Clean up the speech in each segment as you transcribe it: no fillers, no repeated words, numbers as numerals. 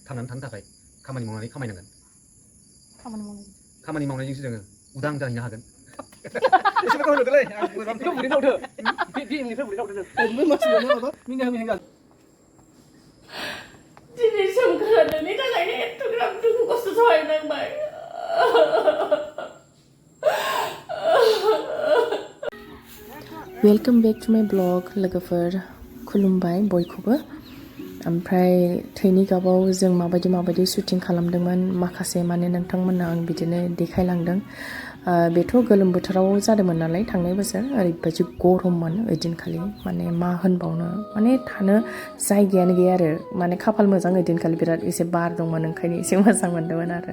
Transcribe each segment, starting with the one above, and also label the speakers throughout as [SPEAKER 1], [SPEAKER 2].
[SPEAKER 1] थांनानै थानो थाखाय खामानि मावनानै खामायनांगोन
[SPEAKER 2] खामानि
[SPEAKER 1] मावनायजोंसो जोङो उदां जाहैनो हागोन एसेबो होनोलै
[SPEAKER 2] बेखौ बुरै नावदो बे इनिफ्राय बुरै नावदो नों मानसियानो माबा मिनिहां
[SPEAKER 3] दिनै सोमखोरानि थाखायनो एथ'ग्राब दुखु खस्थ' सहायनांबाय
[SPEAKER 4] वेलकाम बेक टू माय ब्लग लोगोफोर खुलुमबाय बयखौबो ओमफ्राय थैनि गाबाव जों माबायदि शुटिं खालामदोंमोन माखासे माने नोंथांमोननो आं बिदिनो देखायलांदों बेथ' गोलोम बोथोराव जादोंमोन नालाय थांनाय बोसोर ओरैबायदि गरममोन ओइदिनखालि माने मा होनबावनो माने थानो जायगायानो गैया आरो माने खाफाल मोजां ओइदिनखालि बिराद एसे बार दंमोन ओंखायनो एसे मोजां मोनदोंमोन आरो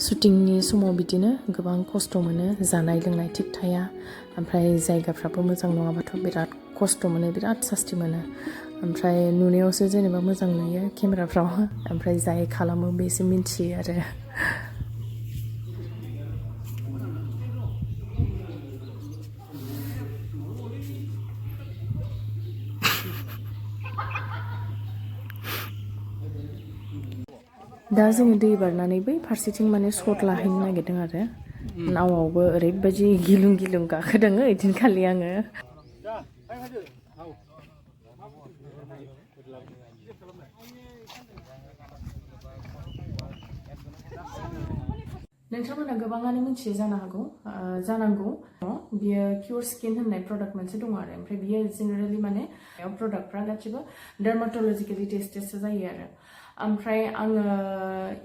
[SPEAKER 4] शुटिंनि समाव बिदिनो गोबां खस्थ' मोनो जानाय लोंनाय थिग थाया ओमफ्राय जायगाफ्राबो मोजां नङाबाथ' बिराद खस्थ' मोनो बिराद सास्ति मोनो ओमफ्राय नुनायावसो जेनेबा मोजां नुयो केमेराफ्राव ओमफ्राय जाय खालामो बेसो मिन्थियो आरो दा जोङो दै बारनानै बै फारसेथिं माने शट लाहैनो नागिरदों आरो नावआवबो ओरैबायदि गिलुं गिलुं गाखोदों ओइदिनखालि आङो नोंथांमोना गोबाङानो मिथियो जानांगौ बियो CureSkin होननाय प्रडाक्ट मोनसे दङ आरो ओमफ्राय बियो जेनेरेलि माने प्रडाक्टफ्रा गासिबो डार्माटलजिकेलि टेस्टेडसो जायो आरो ओमफ्राय आङो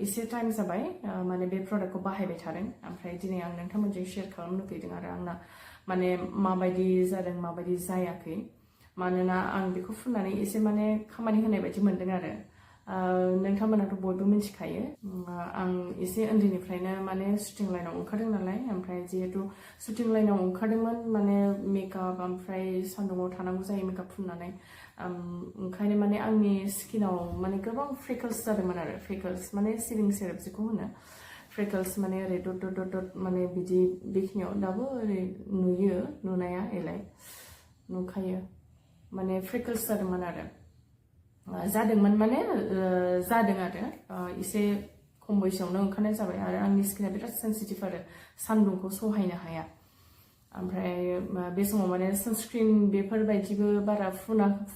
[SPEAKER 4] एसे टाइम जाबाय माने बे प्रडाक्टखौ बाहायबाय थादों ओमफ्राय दिनै आं नोंथांमोनजों शेयार खालामनो फैदों आरो आंना माने माबायदि जादों माबायदि जायाखै मानोना आं बेखौ फुननानै एसे माने खामानि होनाय बायदि मोनदों आरो नोंथांमोनाथ' बयबो मिथिखायो आं एसे उन्दैनिफ्रायनो माने शुटिं लाइनाव ओंखारदों नालाय ओमफ्राय जिहेतु शुटिं लाइनाव ओंखारदोंमोन माने मेकआप ओमफ्राय सान्दुङाव थानांगौ जायो मेकआप फुननानै ओंखायनो माने आंनि स्किनाव माने गोबां फ्रेकल्स जादोंमोन आरो फ्रेकल्स माने सिबिं सेरेप जेखौ होनो फ्रेकल्स माने ओरै डट डट डट डट माने बिदि बेखिनियाव दाबो ओरै नुयो नुनाया एलाय नुखायो माने फ्रेकल्स जादोंमोन आरो माने जादों आरो एसे खम बैसोआवनो ओंखारनाय जाबाय आरो आंनि स्किना बिराद सेन्सिटिभ आरो सान्दुंखौ सहायनो हाया ओमफ्राय बे समाव माने सानस्क्रिन बेफोरबायदिबो बारा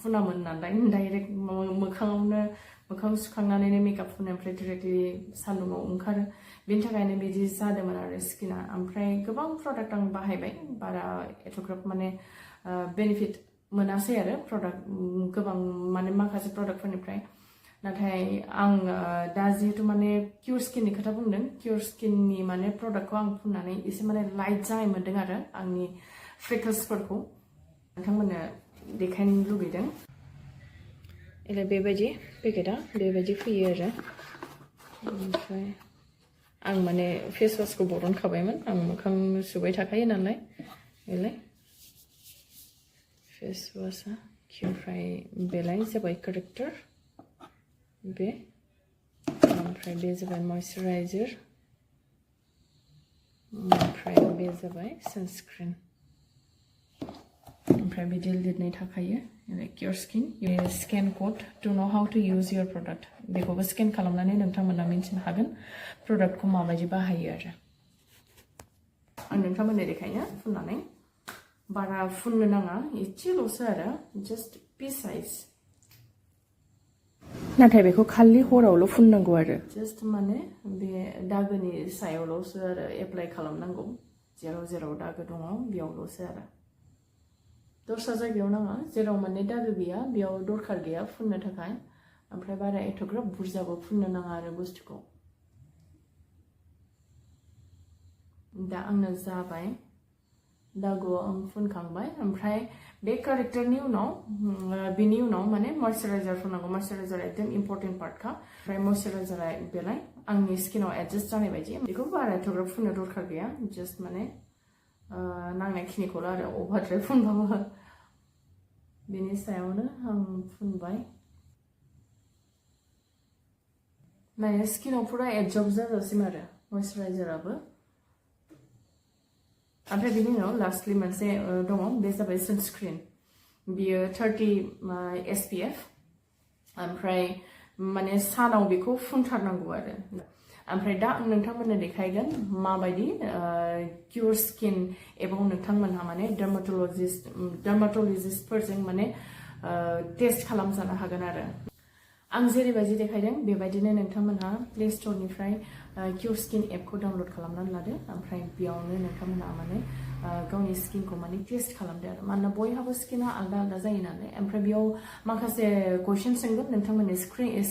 [SPEAKER 4] फुनामोन नालाय डाइरेक्ट मोखां सुखांनानैनो मेकआप फुनो ओमफ्राय डाइरेक्टलि सान्दुङाव ओंखारो बेनि थाखायनो बिदि जादोंमोन आरो स्किना ओमफ्राय गोबां प्रडाक्ट आं बाहायबाय बारा एथ'ग्राब माने बेनिफिट मोनासै आरो प्रडाक्ट गोबां माने माखासे प्रडाक्टफोरनिफ्राय नाथाय आं दा जिहेतु माने CureSkinनि खोथा बुंदों CureSkinनि माने प्रडाक्टखौ आं फुननानै एसे माने लाइट जानाय मोनदों आरो आंनि फ्रेकल्सफोरखौ नोंथांमोननो देखायनो लुगैदों बेबायदि पेकेटआ बेबायदि फैयो आरो ओमफ्राय आं माने फेस वासखौ बरनखाबायमोन आं मोखां सुबाय थाखायो नालाय फेस वासआ ओमफ्राय बेलाय जाबाय करेक्टर बे ओमफ्राय बे जाबाय मयस्चाराइजार ओमफ्राय बे जाबाय सानस्क्रिन ओमफ्राय बिदि लिरनाय थाखायो CureSkin scan code to know how to use your product बेखौबो स्केन खालामनानै नोंथांमोना मिन्थिनो हागोन प्रडाक्टखौ माबायदि बाहायो आरो आं नोंथांमोननो देखायनो फुननानै बारा फुननो नाङा एसेल'सो आरो जास्ट पि साइज नाथाय बेखौ खालि हरावल' फुननांगौ आरो जास्ट माने बे दागोनि सायावल'सो आरो एप्लाइ खालामनांगौ जेराव दागो दङ बेयावल'सो आरो दस्रा जायगायाव नाङा जेराव माने दागो गैया बेयाव दरखार गैया फुननो थाखाय ओमफ्राय बारा एथ'ग्राब बुरजाबो फुननो नाङा आरो बुस्थुखौ दा आंनो जाबाय दागोआव आं फुनखांबाय ओमफ्राय बे कारेक्टरनि उनाव बिनि उनाव माने मयस्चाराइजार फुननांगौ मयस्चाराइजारा एकदम इम्पर्टेन्ट पार्टखा ओमफ्राय मयस्चाराइजारा बेलाय आंनि स्किनाव एडजास्ट जानाय बायदि बेखौ बारा एथ'ग्राब फुननो दरखार गैया जास्ट माने नांनायखिनिखौल' आरो अभारद्राय फुनबाबो बेनि सायावनो आं फुनबाय माने स्किनाव पुरा एबजर्ब जाजासिम आरो मयस्चाराइजाराबो ओमफ्राय बिनि उनाव लास्टलि मोनसे दङ बे जाबाय सानस्क्रिन बियो 30 SPF ओमफ्राय माने सानाव बेखौ फुनथारनांगौ आरो ओमफ्राय दा आं नोंथांमोननो देखायगोन माबायदि CureSkin एबाव नोंथांमोनहा माने डार्माट'लजिस्टफोरजों माने टेस्ट खालामजानो हागोन आरो आं जेरैबायदि देखायदों बेबायदिनो नोंथांमोनहा प्ले स्ट'रनिफ्राय CureSkin एपखौ डाउनलड खालामनानै लादो ओमफ्राय बेयावनो नोंथांमोनहा माने गावनि स्किनखौ माने टेस्ट खालामदो आरो मानोना बयहाबो स्किना आलदा आलदा जायो नालाय ओमफ्राय बेयाव माखासे कुइसन सोंगोन नोंथांमोननि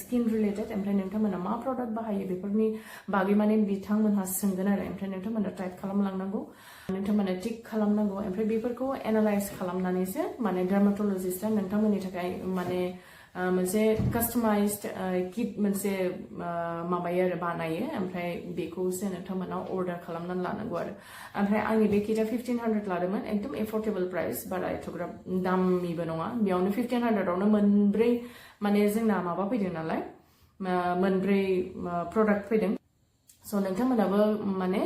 [SPEAKER 4] स्किन रिलेटेड ओमफ्राय नोंथांमोना मा प्रडाक्ट बाहायो बेफोरनि बागै माने बिथांमोनहा सोंगोन आरो ओमफ्राय नोंथांमोना टाइप खालामलांनांगौ नोंथांमोना टिक खालामनांगौ ओमफ्राय बेफोरखौ एनालाइज खालामनानैसो माने डार्माट'लजिस्टआ नोंथांमोननि थाखाय माने मोनसे कास्टमाइज्ड किट मोनसे माबायो आरो बानायो ओमफ्राय बेखौसो नोंथांमोना अर्डार खालामनानै लानांगौ आरो ओमफ्राय आंनि बे किटआ 1500 लादोंमोन एकदम एफर्डेबल प्राइस बारा एथ'ग्राब दामिबो नङा बेयावनो 1500आवनो मोनब्रै माने जोंना माबा फैदों नालाय मोनब्रै प्रडाक्ट फैदों स' नोंथांमोनाबो माने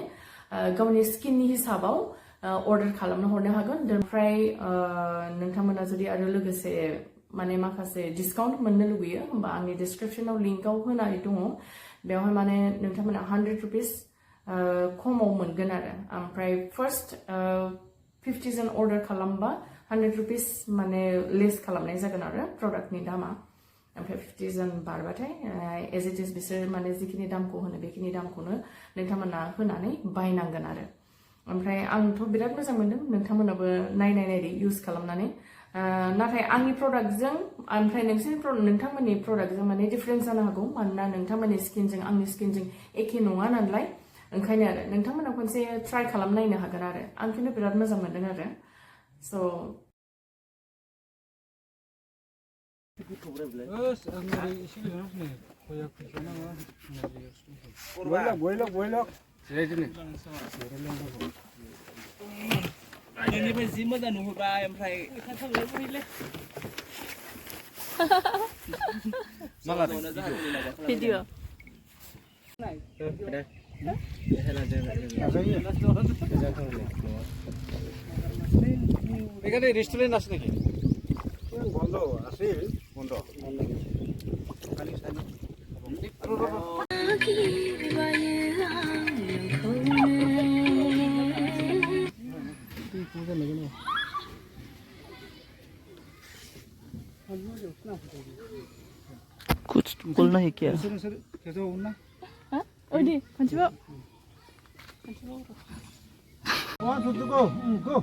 [SPEAKER 4] गावनि स्किननि हिसाबाव अर्डार खालामनो हरनो हागोन ओमफ्राय नोंथांमोना जुदि आरो लोगोसे माने माखासे डिसकाउन्ट मोननो लुगैयो होमबा आंनि डिसक्रिपसनाव लिंकआव होनाय दङ बेवहाय माने नोंथांमोना 100 रुपिस खमाव मोनगोन आरो ओमफ्राय फार्स्ट 50 जन अर्डार खालामबा 100 रुपिस माने लेस खालामनाय जागोन आरो प्रडाक्टनि दामा ओमफ्राय 50 जन बारबाथाय एज इट इज बिसोर माने जिखिनि दामखौ होनो बेखिनि दामखौनो नोंथांमोना होनानै बायनांगोन आरो ओमफ्राय आंथ' बिराद मोजां मोनदों नोंथांमोनाबो नायनायदि इउज खालामनानै नाथाय आंनि प्रडाक्टजों ओमफ्राय नोंथांमोननि प्रडाक्टजों माने डिफारेन्स जानो हागौ मानोना नोंथांमोननि स्किनजों आंनि स्किनजों एखे नङा नालाय ओंखायनो आरो नोंथांमोना खनसे ट्राइ खालामनायनो हागोन आरो आं खिन्थु बिराद मोजां मोनदों आरो स'
[SPEAKER 2] नोंनिफ्राय जि मोजां नुहुरबाय ओमफ्राय
[SPEAKER 3] भिडिअ
[SPEAKER 1] এখানে রেস্টুরেন্ট আছে নাকি বন্ধ আছে বন্ধ খালি খালি
[SPEAKER 2] कुछ बोलना है क्या
[SPEAKER 1] कैसे बोलना
[SPEAKER 3] 어디 간지마
[SPEAKER 1] 와 저도 go go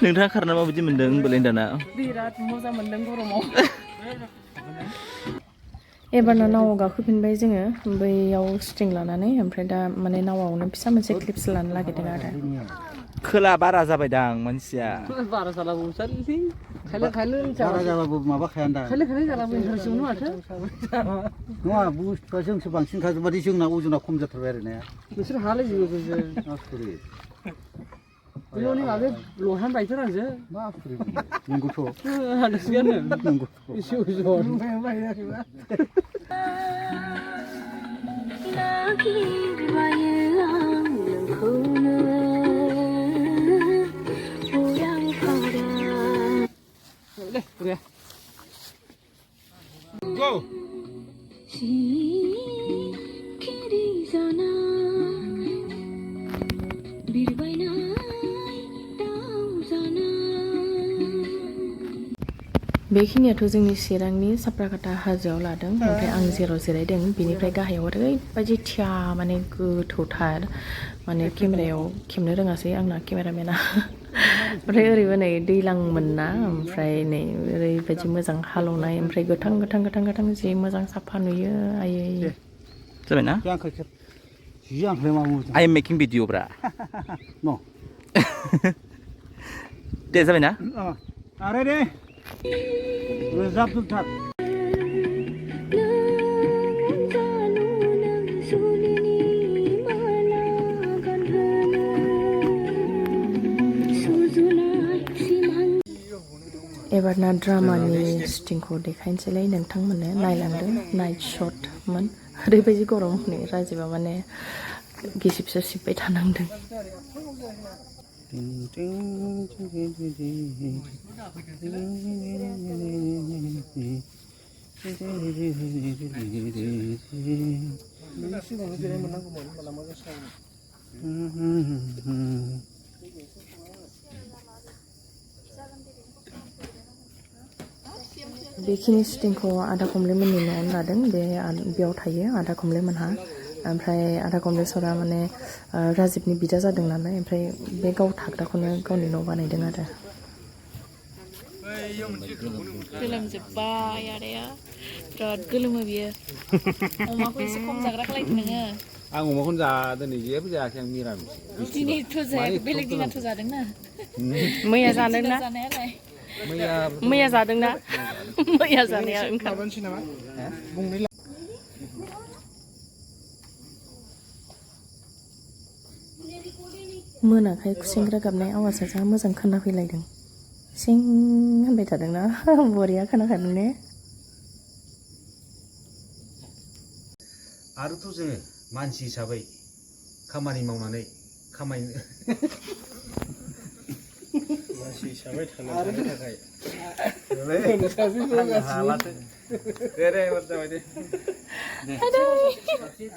[SPEAKER 2] नोंथाङा खारना माबायदि मोनदों बेलेन्डाना
[SPEAKER 3] बिराद मोजां मोनदों गरमाव एबारना नावआव गाखोफिनबाय जोङो बैयाव स्ट्रिं लानानै ओमफ्राय दा माने नावआवनो फिसा मोनसे क्लिप्स लानो नागिरदों आरो
[SPEAKER 2] खोला बारा जाबायदां मानसिया
[SPEAKER 3] बारा जालाबो सानसै खायले
[SPEAKER 1] बारा जाबाबो माबा खायान्दा
[SPEAKER 3] खायले जालाबो इन्टारेस्टआवनो माथो
[SPEAKER 1] नङा बुस्थुआ जोंसो बांसिन खाजोबादि जोंना अजना खम जाथारबाय आरो ना
[SPEAKER 3] नोंसोर हालायजोबो गोजो बेयावनि माबे लहान बायथारांसो
[SPEAKER 1] मा नंगौथ'
[SPEAKER 3] हादोसगानो
[SPEAKER 1] नंगौ
[SPEAKER 3] एसे उजन
[SPEAKER 1] go
[SPEAKER 4] बेखिनियाथ' जोंनि चिरांनि साप्राकाटा हाजोआव लादों ओमफ्राय आं जेराव जिरायदों बिनिफ्राय गाहायाव ओरैबायदि थिया माने गोथौथार माने केमेरायाव खेबनो रोङासै आंना केमेरामेना ओमफ्राय ओरैबो नै दैलांमोन ना ओमफ्राय नै ओरैबायदि मोजां हालेवनाय ओमफ्राय गोथां जि मोजां साफा नुयो आयै
[SPEAKER 2] जाबायना I am making video ब्रा
[SPEAKER 1] no
[SPEAKER 2] दे जाबायना
[SPEAKER 1] आरे दे रोजाबजोबथार
[SPEAKER 4] एबारना ड्रामानि स्टिंखौ देखायनोसैलाय नोंथांमोननो नायलांदो नाइट शटमोन ओरैबायदि गरम नै राजिबा माने गिसिबसो सिबबाय थानांदों
[SPEAKER 2] सिगाङाव जेरै मोननांगौमोन माला मा जासावो
[SPEAKER 3] बेखिनि शुटिंखौ आदा कमले मोननि न'आवनो लादों बेयाव थायो आदा कमले मोनहा ओमफ्राय आदा कमलेश्वरा माने राजिबनि बिदा जादों नालाय ओमफ्राय बे गाव थाग्राखौनो गावनि न' बानायदों आरो गोलोमजोब्बाय आदाया बिराद गोलोमो बियो अमाखौ एसे खम जाग्रा खालायदो नोङो
[SPEAKER 5] आं अमाखौनो जादों नै जेबो जायाखै आं मिरामिस
[SPEAKER 3] दिनैथ' जायाखै बेलेग दिनाथ' जादोंना मैया जादोंना मैया जादोंना मैया जानाया ओंखाम
[SPEAKER 2] माबानोसै नामा बुंनै
[SPEAKER 3] मोनाखाय खुसेंग्रा गाबनाय आवाजा जा मोजां खोनाफैलायदों सिं होनबाय थादोंना बरिया खोनाखादों ने
[SPEAKER 5] आरोथ' जोङो मानसि हिसाबै खामानि मावनानै खामायनो
[SPEAKER 2] मानसि हिसाबै थानो थाखाय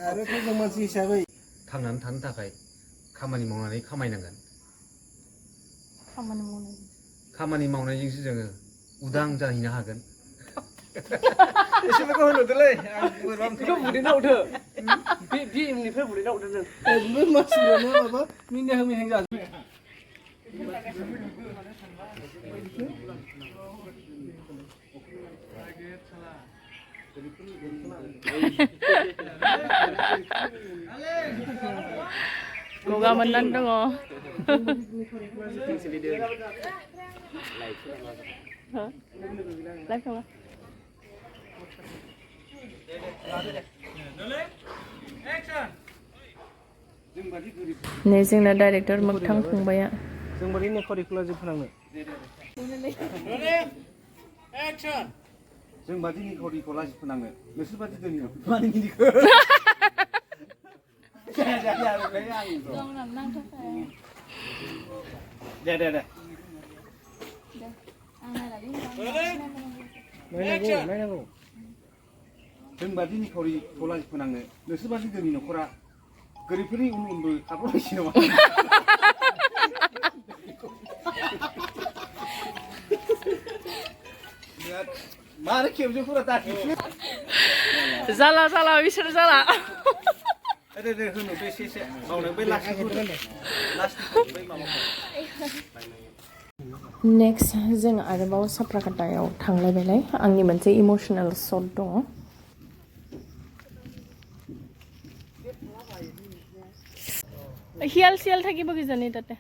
[SPEAKER 2] आरोथ' जों मानसि हिसाबै
[SPEAKER 5] थांनानै थानो थाखाय खामानि मावनानै खामायनांगोन खामानि मावनायजोंसो जोङो उदां जाहैनो हागोन एसे बेखौ होनहरदोलै
[SPEAKER 2] बेखौ बुदैना हरदो बे इमनिफ्राय बुदैना हरदो जों मानसिफ्रानो माबा मिनिया मिनिहां जाजोब
[SPEAKER 3] गगा मोननानै दङ नै जोंना डाइरेक्टर मोगथां फंबाया
[SPEAKER 2] जों बोरै नेखरिखौला जों फोनांनो
[SPEAKER 5] जों बादि निखरिखौ लाजि फोनांनो नोंसोर बादि दोननो मानि मिनिखो दे
[SPEAKER 2] नायनांगौ
[SPEAKER 5] जों बादि निखरिखौ लाजि फोनांनो नोंसोर बादि दोननि न'खरा गोरिबफोरनि उनबो थाबलायसै नामा मारै खेबजोफोरा दाखिसो
[SPEAKER 3] जाला बिसोर जाला
[SPEAKER 5] दे होनो बे एसे मावनो बै लास्टिकखौ बै माबाखौ
[SPEAKER 3] नेक्स्ट जों आरोबाव साप्राकाटायाव थांलायबायलाय आंनि मोनसे इमोसनेल शट दङ শিয়াল থাকিব কিজানি তাতে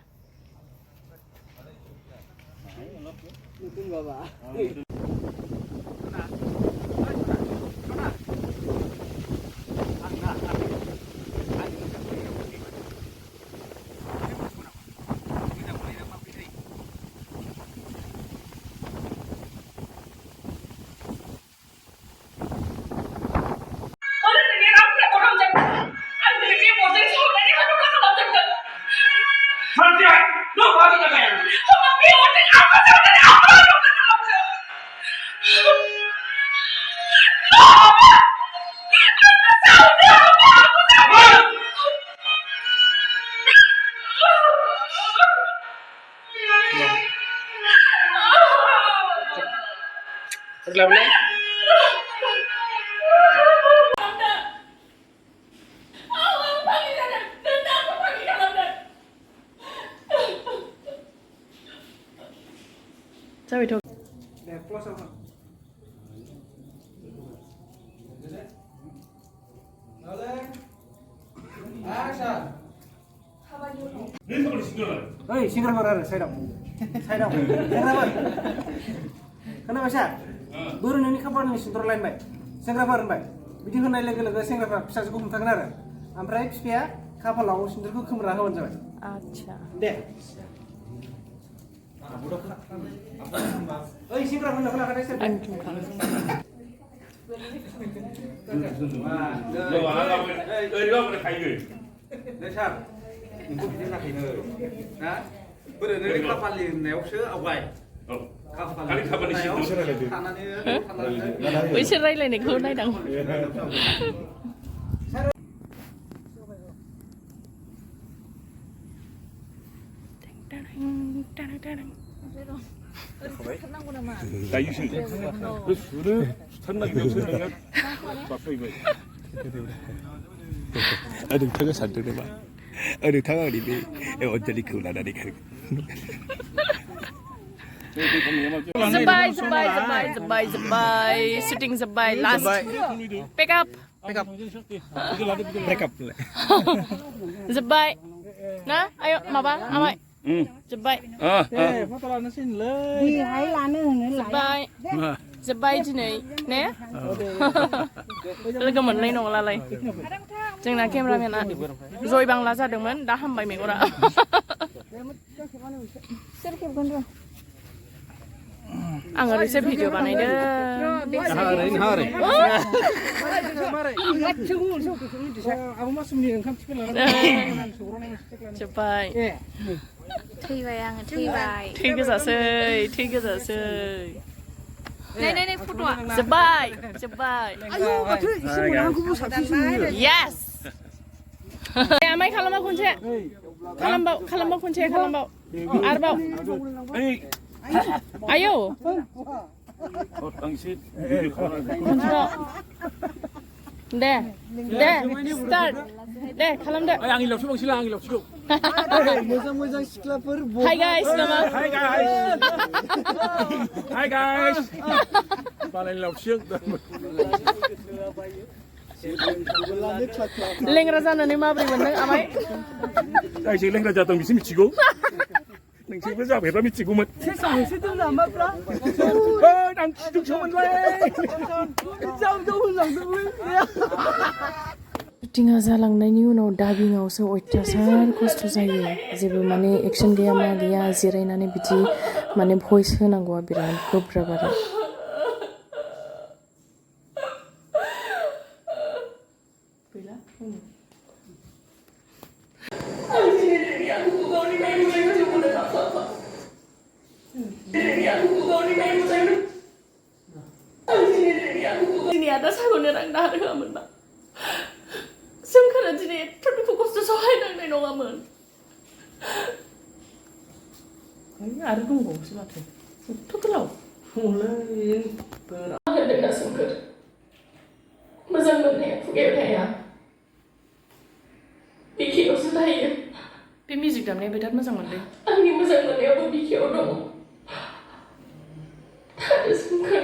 [SPEAKER 3] जाबायथ'
[SPEAKER 2] दे क्ल'सआव ओइ सिंग्राफोर आरो साइडआव सिंग्राफोर खोनाबायसा बोरोनोनि खाफालनि सिन्दुर लायनबाय सेंग्राफोर होनबाय बिदि होननाय लोगो लोगो सेंग्राफ्रा फिसाजोखौ हमथागोन आरो ओमफ्राय बिफाया खाफालाव सिन्दुरखौ खोमोरना होबानो जाबाय
[SPEAKER 3] आच्छा
[SPEAKER 2] दे ओइ सिंग्राफोरनो खोनाखादों सोर
[SPEAKER 5] बोरोनो खाफालि होननायावसो आवगाय खालि खाफालि सिङावसो थानानै
[SPEAKER 3] बैसोर रायलायनायखौ नायदां
[SPEAKER 6] 다이슈. 그래 수탄나게 없으니까 바빠 이거.
[SPEAKER 7] नोंथाङा सानदों नामा नोंथाङा ओरै बे अनजालिखौ लानानै खारगोन
[SPEAKER 3] जोब्बाय शुटिं जोब्बाय लास्ट पेकआप
[SPEAKER 7] ब्रेकआप
[SPEAKER 3] जोब्बाय ना आयो माबा आमाय जोब्बाय जोब्बाय दिनै ने लोगो मोननाय नंलालाय जोंना केमेरामेना जय बांला जादोंमोन दा हामबाय मेगना आं ओरैसो भिडिअ बानायदों जोब्बाय
[SPEAKER 8] थैबाय आङो थैबाय
[SPEAKER 3] थै गोजासै थै गोजासै
[SPEAKER 8] नै फट'आ
[SPEAKER 3] जोब्बाय जोब्बाय yes आमाय खालामबा खनसे खालामबा खनसे खालामबाव आरोबाव आयौ
[SPEAKER 6] 당신
[SPEAKER 3] दे स्टार्ट दे खालामदो
[SPEAKER 6] आंनि लावथिं बांसिन आंनि लावथिंखौ
[SPEAKER 1] मोजां सिख्लाफोर
[SPEAKER 3] हाय गाइस नामा
[SPEAKER 6] हाय गाइस बालाय लावथिं
[SPEAKER 3] लेंग्रा जानानै माबोरै मोनदों आमाय
[SPEAKER 6] जायजों लेंग्रा जादों बिसो मिथिगौ नोंसोरबो जाबायबा मिथिगौमोन आं खिदुंसोमोनलै
[SPEAKER 3] शुटिंआ जालांनायनि उनाव डाबिंआवसो अयथासार खस्थ' जायो जेबो माने एक्सन गैया मा गैया जिरायनानै बिदि माने भइस होनांगौआ बिराद गोब्राब आरो दिनै आदा साग'नो रां दाहोनो होआमोनबा जोंखौनो दिनै एथ' दुखु खस्थ' सहायनांनाय नङामोन आरो दंबावोसो माथो एथ' गोलाव होदोंना सोमखोर मोजां मोननाया खुगायाव थाया बिखेयावसो थायो बे मिउजिक दामनाया बिराद मोजां मोनदों आंनि मोजां मोननायाबो बिखेयाव दङ थादो सोमखोर